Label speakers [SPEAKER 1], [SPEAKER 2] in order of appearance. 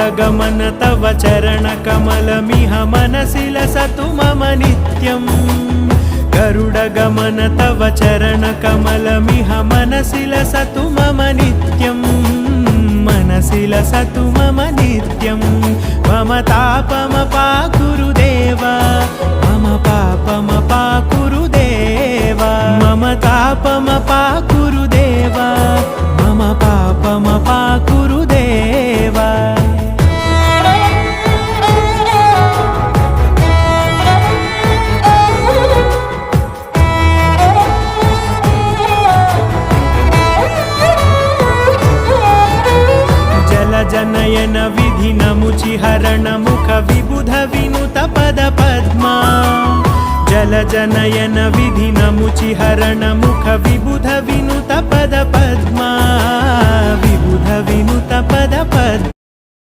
[SPEAKER 1] गरुडगमन तव चरणकमलमिह मनसि लसतु मम नित्यम् गरुडगमन तव चरणकमलमिह मनसि लसतु मम नित्यम् मनसि लसतु मम नित्यम् मम तापमपाकुरुदेव मम पापमपाकुरुदेव मम तापमपाकुरुदेव मम पापमपाकुरुदेव जनयन विधिनमुचिहरण मुख विबुध विनुत पद पद्मा जलजनयन विधिनमुचिहरण मुख विबुध विनुत पद पद्मा विबुध विनुत पद पद्मा